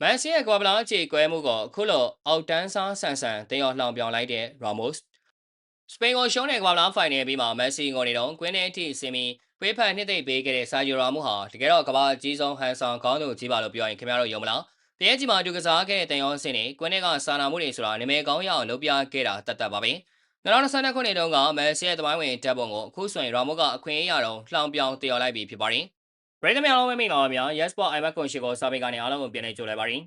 မန်စီရဲ့ကွာဘလာချေကွဲမှုကိုအခုလိုအောက်တန်းစားဆန်ဆန်တင်ရောက်လှောင်ပြောင်လိုက်တဲ့ Ramos စပိန်ကိုရှုံးတဲ့ကွာဘလာဖိုင်နယ်ပြီးမှာမက်ဆီကိုနေတော့ကွင်းထဲအထိဆင်းပြီးပွေးဖက်နှစ်သိမ့်ပေးခဲ့တဲ့ဆာဂျီရာမှုဟာတကယ်တော့ကမ္ဘာအကြီးဆုံးဟန်ဆောင်ခေါင်းဆောင်ကြီးပါလို့ပြောရင်ခင်ဗျားတို့ယုံမလားတရက်ကြီးမှာတူကစားခဲ့တဲ့တန်ရောစင်းနေကွင်းထဲကစာနာမှုတွေဆိုတာနာမည်ကောင်းရအောင်လုပ်ပြခဲ့တာတတ်တတ်ပါပဲ2022ခုနှစ်တုန်းကမက်ဆီရဲ့သမိုင်းဝင်တပ်ပုံကိုအခုဆိုရင်ရာမိုကအခွင့်အရေးရတော့လှောင်ပြောင်တည်ရောက်လိုက်ပြီဖြစ်ပါတယ်ပရိသတ်များလုံးဝမိတ်လာပါဗျာ Yes Sport IMAX ကွန်ရှိကိုစာပေကနေအားလုံးကိုပြန်လည်ကြိုလိုက်ပါရစေ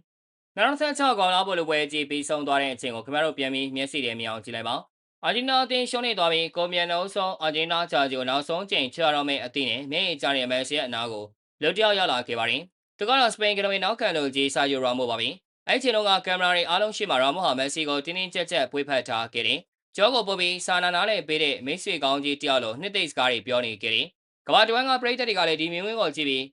2016ကောင်လာပေါ်လို့ပွဲကြီးပြီးဆုံးသွားတဲ့အချိန်ကိုခင်ဗျားတို့ပြန်ပြီးမျက်စိတွေမြင်အောင်ကြည့်လိုက်ပါအာဂျင်နာအသင်းရှုံးနေသွားပြီးကိုမြန်နှုံးဆုံးအာဂျင်နာချာဂျီကိုနောက်ဆုံးချိန်ချရတော့မယ့်အသင်းနဲ့မျက်ရည်ကျတဲ့မက်ဆီရဲ့အနာကိုလူတယောက်ရောက်လာခဲ့ပါတယ်သူကတော့စပိန်ကတော်နောက်ခံလူကြီးဆာဂျီရာမိုပါပဲအဲ့ချိန်လုံးကကင်မရာတွေအားလုံးရှိမှရာမိုဟာမက်ဆီကိုတင်းတင်းကြပ်ကြပ်ပွေးဖက်ထားခဲ့တယ်ကျောကိုပို့ပြီးစာနာနာနဲ့ပေးတဲ့မိတ်ဆွေကောင်းကြီးတယောက်လိုနှစ်သိမ့်စကားတွေပြောနေခဲ့တယ်ကမ္ဘာတဝန်းကပရိသတ်တွေကလည်းဒီမြင်ကွင်းကိုကြည့်ပြီး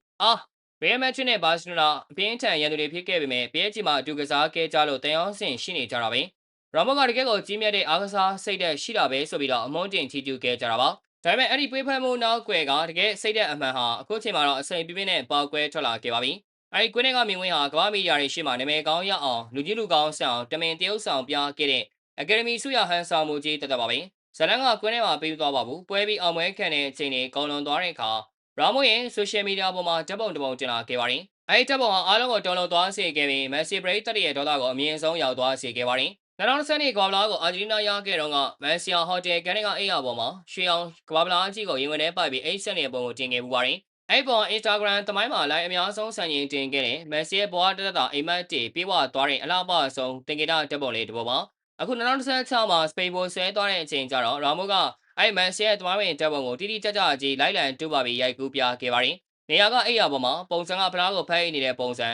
ရီယယ်မက်ဒရစ်နဲ့ဘာစီလိုနာအပြင်းထန်ရန်သူတွေဖြစ်ခဲ့ပေမဲ့ PSG မှာအတူကစားခဲ့ကြလို့တန်ရောင်းစင်ရှိနေကြတာပဲ။ရာမိုကတကယ်ကိုကြီးမြတ်တဲ့အားကစားစိတ်သက်ရှိတာပဲဆိုပြီးတော့အမုန်းတင်ချီကျူးခဲ့ကြတာပါ။ဒါပေမဲ့အဲ့ဒီပွေးဖက်မှုနောက်ွယ်ကတကယ်စိတ်သက်အမှန်ဟာအခုချိန်မှာတော့အစိမ်ပြင်းပြင်းနဲ့ပေါက်ကွဲထွက်လာခဲ့ပါပြီ။အဲ့ဒီကွင်းထဲကမြင်ကွင်းဟာကမ္ဘာမီဒီယာတွေရှေ့မှာနာမည်ကောင်းရအောင်လူကြီးလူကောင်းဆန်အောင်တမင်တရုပ်ဆောင်ပြခဲ့တဲ့အကယ်ဒမီဆုရဟန်ဆောင်မှုကြီးတတ်တတ်ပါပဲ။ဇလန်ကကွင်းထဲမှာပြီးသွားပါဘူး။ပွဲပြီးအောင်ပွဲခံတဲ့အချိန်တွေကုန်လွန်သွားတဲ့အခါရာမိုရဲ့ဆိုရှယ်မီဒီယာပေါ်မှာဓာတ်ပုံတစ်ပုံတင်လာခဲ့ပါတယ်။အဲဒီဓာတ်ပုံဟာအားလုံးကိုတုံ့လုံသွားစေခဲ့ပြီးမက်ဆီပရိသတ်ရဲ့ဒေါသကိုအမြင့်ဆုံးရောက်သွားစေခဲ့ပါတယ်။2020ကွာဘလာကိုအာဂျင်တီးနားရခဲ့တော့ကမက်ဆီယာဟိုတယ်ကန်ကအိယာပေါ်မှာရွှေအောင်ကွာဘလာအကြီးကိုရင်ဝင်ထဲပိုက်ပြီးအိတ်ဆက်နေတဲ့ပုံကိုတင်ခဲ့ပူပါတယ်။အဲဒီပုံ Instagram သမိုင်းမှာလိုက်အများဆုံးဆန်ရင်တင်ခဲ့တဲ့မက်ဆီရဲ့ဘဝတသက်တာအိမ်မက်တွေပြေးဝသွားတဲ့အလားပါဆုံးတင်ကြတာဓာတ်ပုံလေးတစ်ပုံပါ။အခု2026မှာစပိန်ဘိုဆွဲသွားတဲ့အချိန်ကျတော့ရာမိုကအဲ့မန်ဆီရဲ့သမိုင်းဝင်ဓာတ်ပုံကိုတိတိကျကျကြီးလိုက်လံတူပါပြီးရိုက်ကူးပြခဲ့ပါတယ်။နေရာကအိယာပေါ်မှာပုံစံကဖလားကိုဖမ်းနေတဲ့ပုံစံ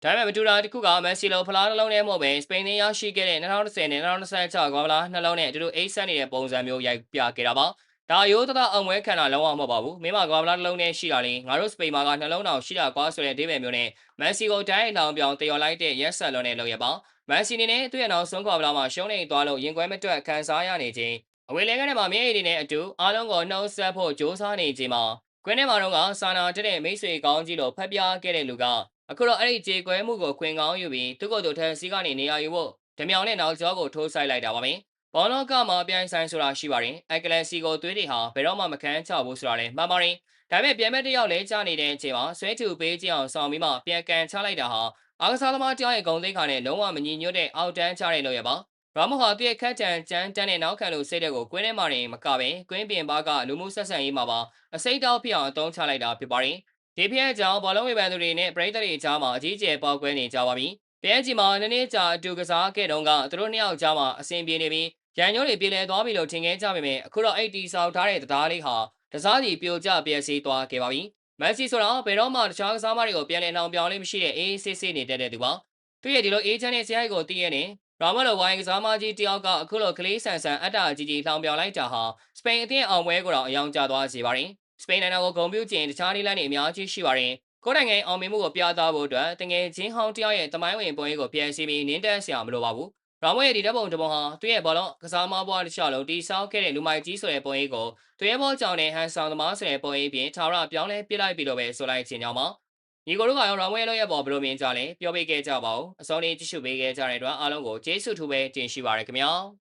ဒါပေမဲ့မတူတာတစ်ခုကမက်ဆီလိုဖလားနှလုံးထဲမှာပဲစပိန်နေရရှိခဲ့တဲ့2010နဲ့2026ကမ္ဘာဖလားနှလုံးနဲ့အတူတူအိတ်ဆက်နေတဲ့ပုံစံမျိုးရိုက်ပြခဲ့တာပါဒါရိုးသားအောင်ပွဲခံတာလုံးဝမဟုတ်ပါဘူးမင်းမကမ္ဘာဖလားနှလုံးထဲရှိတာလေငါတို့စပိန်မှာကနှလုံးတောင်ရှိတာကွာဆိုတဲ့ဒေးဗယ်မျိုးနဲ့မက်ဆီကိုတိုင်းလောင်ပြောင်တယော်လိုက်တဲ့ရက်ဆက်လုံးနဲ့လောက်ရပါမက်ဆီနေနဲ့သူ့ရဲ့နောက်ဆုံးကမ္ဘာဖလားမှာရှုံးနေသွားလို့ရင်ကွဲမတွက်ခံစားရနေခြင်းအဝေးလဲကနေမှာမျက်ရည်တွေနဲ့အတူအားလုံးကိုနှုတ်ဆက်ဖို့ကြိုးစားနေခြင်းမှာကွင်းထဲမှာတော့ကစာနာတက်တဲ့မိတ်ဆွေကောင်းကြီးလိုဖက်ပြားခဲ့တဲ့လူကအခုတော့အဲ့ဒီကြေကွဲမှုကိုခွင်ကောင်းယူပြီးသူ့ကိုယ်သူထက်စီးကနေနေရာယူဖို့ဓမြောင်နဲ့နောက်ကျောကိုထိုးဆိုင်လိုက်တာပါပဲဘောလုံးကမှပြိုင်ဆိုင်ဆိုတာရှိပါတယ်အက်ကလန်စီကိုသွေးတွေဟာဘယ်တော့မှမခန်းချဘူးဆိုတာလည်းမှန်ပါတယ်ဒါပေမဲ့ပြန်မဲ့တယောက်လဲကြားနေတဲ့အချိန်မှာဆွဲထူပေးကြအောင်ဆောင်ပြီးမှပြန်ကန်ချလိုက်တာဟာအားကစားသမားတယောက်ရဲ့ဂုဏ်သိက္ခာနဲ့လုံးဝမညီညွတ်တဲ့အောက်တန်းချတဲ့လို့ရပါရာမိုဟာသူ့ရဲ့ခက်တန်ကြမ်းတန်းတဲ့နောက်ခံလူစိတ်တဲ့ကိုကွင်းထဲမှာနေမကပဲကွင်းပြင်ပါကလူမှုဆက်ဆံရေးမှာပါအစိမ့်တောက်ဖြစ်အောင်အသုံးချလိုက်တာဖြစ်ပါတယ်ဒီဖျက်ကြောင့်ဘောလုံးဝေဖန်သူတွေနဲ့ပရိသတ်တွေကြားမှာအကြီးအကျယ်ပေါက်ကွဲနေကြပါပြီ။ပြန်ကြီးမှာနည်းနည်းကြာအတူကစားခဲ့တုန်းကသူတို့နှစ်ယောက်ကြားမှာအဆင်ပြေနေပြီးရန်ညိုးတွေပြေလည်သွားပြီလို့ထင်ခဲ့ကြပေမဲ့အခုတော့အဲ့တီဆောက်ထားတဲ့တရားလေးဟာတစားစီပြိုကျပြက်စီးသွားခဲ့ပါပြီ။မက်ဆီဆိုတော့ဘယ်တော့မှတခြားကစားမတွေကိုပြန်လည်နှောင်ပြောင်းလေးမရှိတဲ့အေးဆေးဆေးနေတတ်တဲ့သူပါ။သူရဲ့ဒီလိုအေးချမ်းတဲ့ဆရာကြီးကိုတည်ရနေရာမလိုဝိုင်းကစားမကြီးတယောက်ကအခုလိုကလေးဆန်ဆန်အတ္တကြီးကြီးလှောင်ပြောင်းလိုက်တာဟာစပိန်အသင်းအောင်ပွဲကိုတော့အယောင်ကျသွားစေပါတယ်။စပိန်နိုင်ငံကိုဂုဏ်ပြုခြင်းတခြားနည်းလမ်းတွေအများကြီးရှိပါတယ်။ကိုယ်နိုင်ငံအောင်မြင်မှုကိုပြသဖို့အတွက်တငယ်ချင်းဟောင်းတယောက်ရဲ့တမိုင်းဝင်ပွဲကိုပြန်စီပြီးနင်းတက်ဆရာမလိုပါဘူး။ရောင်မွေရဲ့ဒီဓာတ်ပုံတစ်ပုံဟာသူ့ရဲ့ဘောလုံးကစားမဘွားတစ်လျှောက်လုံးတီဆောက်ခဲ့တဲ့လူမိုက်ကြီးဆိုတဲ့ပုံရိပ်ကိုသူရဲ့ဘောကြောင့်နဲ့ဟန်ဆောင်သမားဆိုတဲ့ပုံရိပ်ပြင်ထာဝရပြောင်းလဲပြလိုက်ပြီလို့ပဲဆိုလိုက်ခြင်းကြောင့်ပါ။ညီကိုတို့ကရောင်မွေလို့ရဲ့ပေါ်ဘယ်လိုမြင်ကြလဲပြောပေးခဲ့ကြပါဦး။အစောနေ့ကြည့်ရှုပေးခဲ့ကြတဲ့အတွက်အားလုံးကိုကျေးဇူးထူးပဲတင်ရှိပါရခင်ဗျာ။